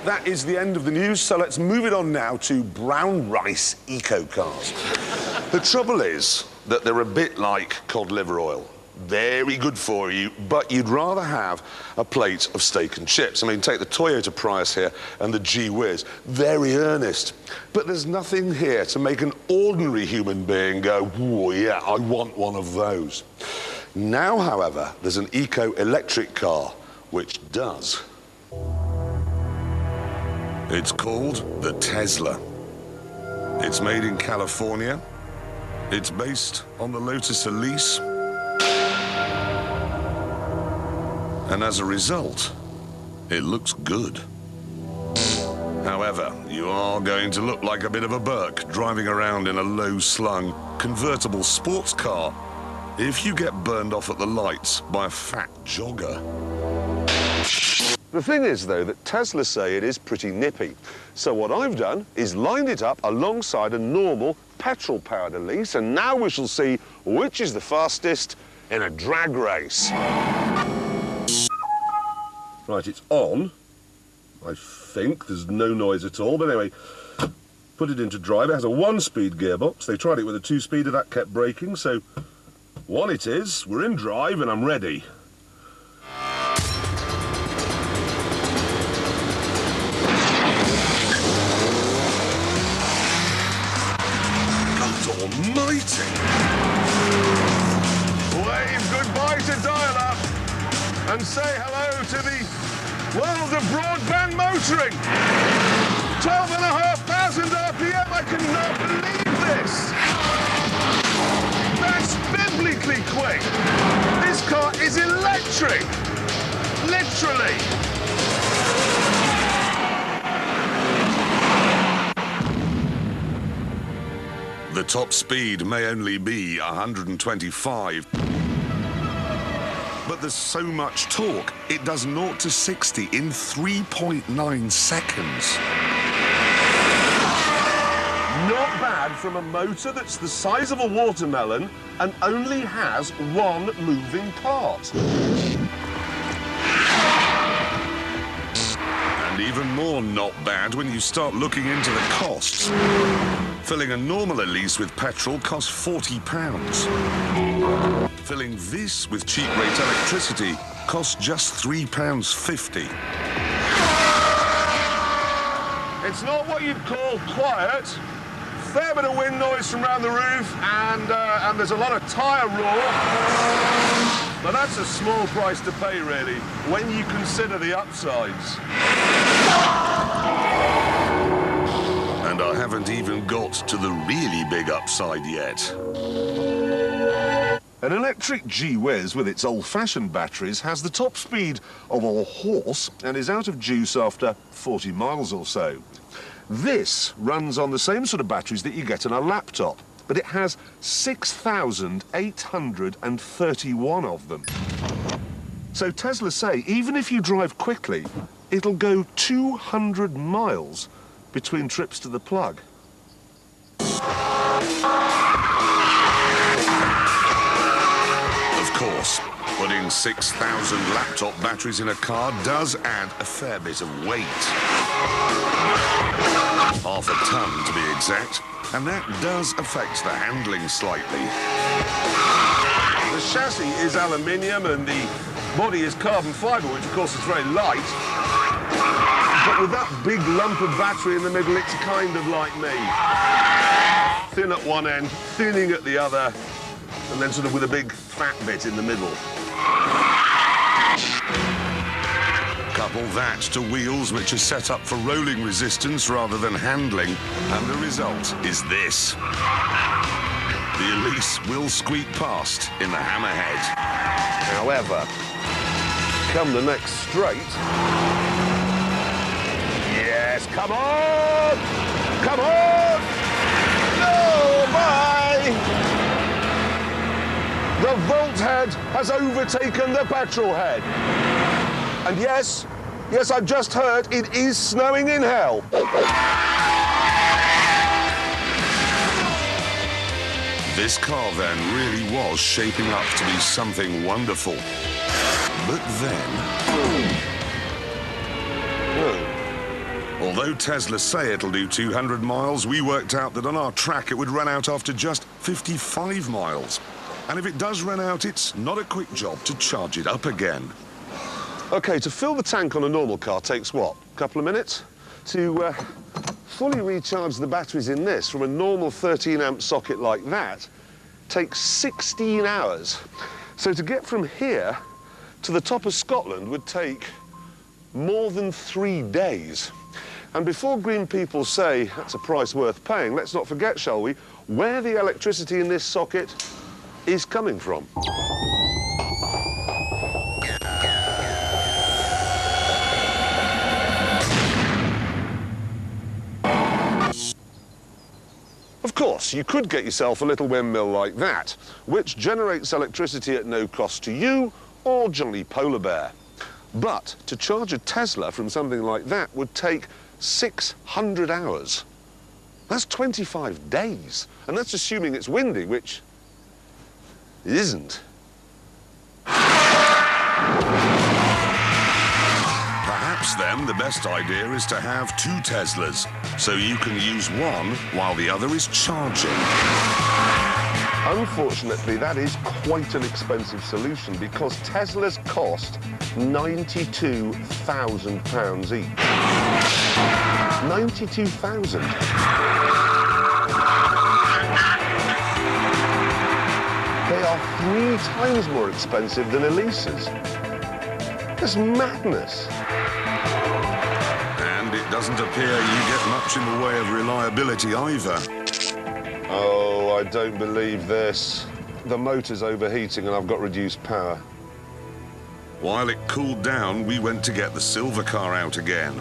that is the end of the news, so let's move it on now to brown rice eco-cars. The trouble is that they're a bit like cod liver oil. Very good for you, but you'd rather have a plate of steak and chips. I mean, take the Toyota Prius here and the G-Wiz. Very earnest. But there's nothing here to make an ordinary human being go, "Whoa, yeah, I want one of those." Now, however, there's an eco-electric car which does. It's called the Tesla. It's made in California. It's based on the Lotus Elise. And as a result, it looks good. However, you are going to look like a bit of a Burke driving around in a low-slung convertible sports car if you get burned off at the lights by a fat jogger. The thing is, though, that Tesla say it is pretty nippy. So what I've done is lined it up alongside a normal petrol-powered Elise, and now we shall see which is the fastest in a drag race. Right, it's on. I think there's no noise at all, but anyway, put it into drive. It has a 1-speed gearbox. They tried it with a 2-speeder, that kept braking, so 1 it is. We're in drive and I'm ready. God almighty! Wave goodbye to dial-up and say hello to the world of broadband motoring. 12,500 RPM, I cannot believe this. That's biblically quick. This car is electric, literally. The top speed may only be 125. But there's so much torque, it does 0 to 60 in 3.9 seconds. Not bad from a motor that's the size of a watermelon and only has 1 moving part. And even more not bad when you start looking into the costs. Filling a normal Elise with petrol costs £40. Filling this with cheap rate electricity costs just £3.50. It's not what you'd call quiet. Fair bit of wind noise from around the roof, and there's a lot of tyre roar. But that's a small price to pay, really, when you consider the upsides. And I haven't even got to the really big upside yet. An electric G-Wiz with its old-fashioned batteries has the top speed of a horse and is out of juice after 40 miles or so. This runs on the same sort of batteries that you get on a laptop, but it has 6,831 of them. So Tesla say, even if you drive quickly, it'll go 200 miles between trips to the plug. Of course, putting 6,000 laptop batteries in a car does add a fair bit of weight. Half a ton, to be exact, and that does affect the handling slightly. The chassis is aluminium and the body is carbon fibre, which of course is very light. But with that big lump of battery in the middle, it's kind of like me. Thin at one end, thinning at the other, and then sort of with a big fat bit in the middle. Couple that to wheels which are set up for rolling resistance rather than handling, and the result is this. The Elise will squeak past in the hammerhead. However, come the next straight... Yes, come on! Come on! No, bye! The volt head has overtaken the petrol head. And yes, I've just heard it is snowing in hell. This car then really was shaping up to be something wonderful. But then... Although Tesla say it'll do 200 miles, we worked out that on our track it would run out after just 55 miles. And if it does run out, it's not a quick job to charge it up again. OK, to fill the tank on a normal car takes what? A couple of minutes? To fully recharge the batteries in this from a normal 13-amp socket like that takes 16 hours. So to get from here to the top of Scotland would take more than 3 days. And before green people say that's a price worth paying, let's not forget, shall we, where the electricity in this socket is coming from. Of course, you could get yourself a little windmill like that, which generates electricity at no cost to you or Johnny Polar Bear. But to charge a Tesla from something like that would take 600 hours. That's 25 days. And that's assuming it's windy, which it isn't. Perhaps then the best idea is to have 2 Teslas, so you can use one while the other is charging. Unfortunately, that is quite an expensive solution because Teslas cost £92,000 each. 92,000. They are 3 times more expensive than Elisa's. That's madness. And it doesn't appear you get much in the way of reliability either. Oh, I don't believe this. The motor's overheating and I've got reduced power. While it cooled down, we went to get the silver car out again.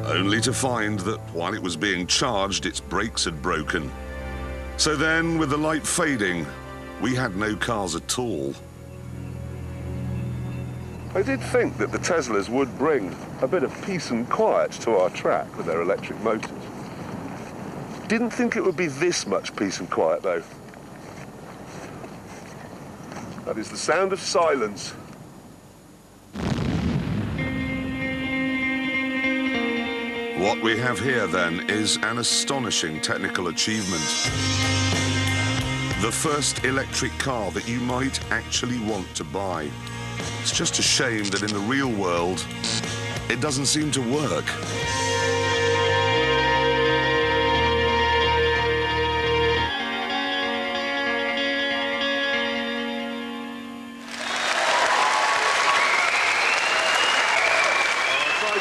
Only to find that while it was being charged, its brakes had broken. So then, with the light fading, we had no cars at all. I did think that the Teslas would bring a bit of peace and quiet to our track with their electric motors. Didn't think it would be this much peace and quiet, though. That is the sound of silence. What we have here, then, is an astonishing technical achievement. The first electric car that you might actually want to buy. It's just a shame that in the real world, it doesn't seem to work.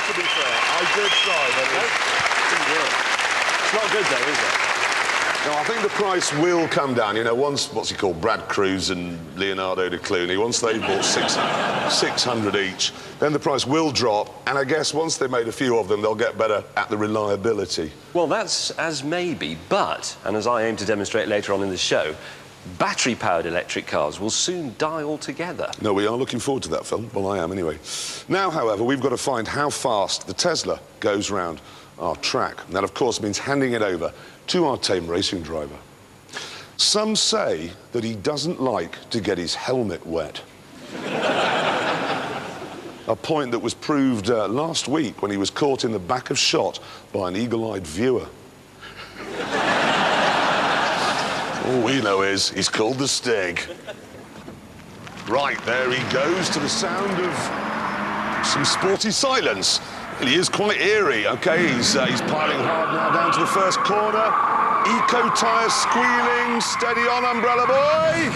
To be fair, I did try, but it didn't work. It's not good though, is it? No, I think the price will come down. You know, once, what's he called, Brad Cruz and Leonardo de Clooney, once they've bought 600 each, then the price will drop, and I guess once they made a few of them, they'll get better at the reliability. Well, that's as maybe, but, and as I aim to demonstrate later on in the show, battery-powered electric cars will soon die altogether. No, we are looking forward to that film. Well, I am anyway. Now, however, we've got to find how fast the Tesla goes round our track. And that, of course, means handing it over to our tame racing driver. Some say that he doesn't like to get his helmet wet. A point that was proved last week when he was caught in the back of shot by an eagle-eyed viewer. All we know is he's called the Stig. Right, there he goes to the sound of some sporty silence. He is quite eerie, OK? He's piling hard now down to the first corner. Eco tyres squealing. Steady on, umbrella boy!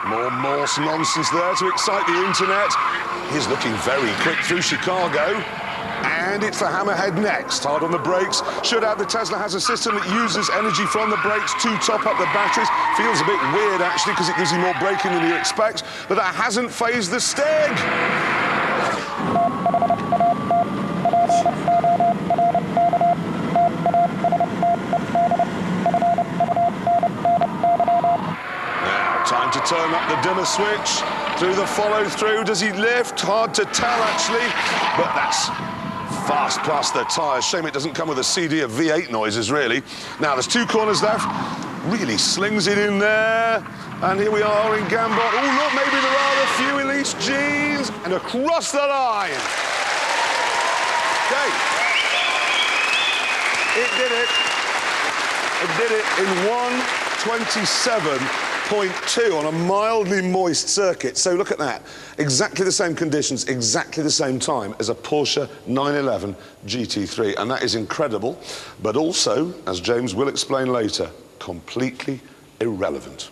More Morse nonsense there to excite the internet. He's looking very quick through Chicago. And it's the Hammerhead next. Hard on the brakes. Should add the Tesla has a system that uses energy from the brakes to top up the batteries. Feels a bit weird, actually, because it gives you more braking than you expect. But that hasn't phased the Stig. Time to turn up the dimmer switch. Through the follow-through. Does he lift? Hard to tell, actually. But that's fast past the tyres. Shame it doesn't come with a CD of V8 noises, really. Now, there's 2 corners left. Really slings it in there. And here we are in Gambot. Oh, look, maybe there are a few Elise G's. And across the line. Okay. It did it. It did it in 1:27.2 on a mildly moist circuit. So look at that. Exactly the same conditions, exactly the same time as a Porsche 911 GT3. And that is incredible, but also, as James will explain later, completely irrelevant.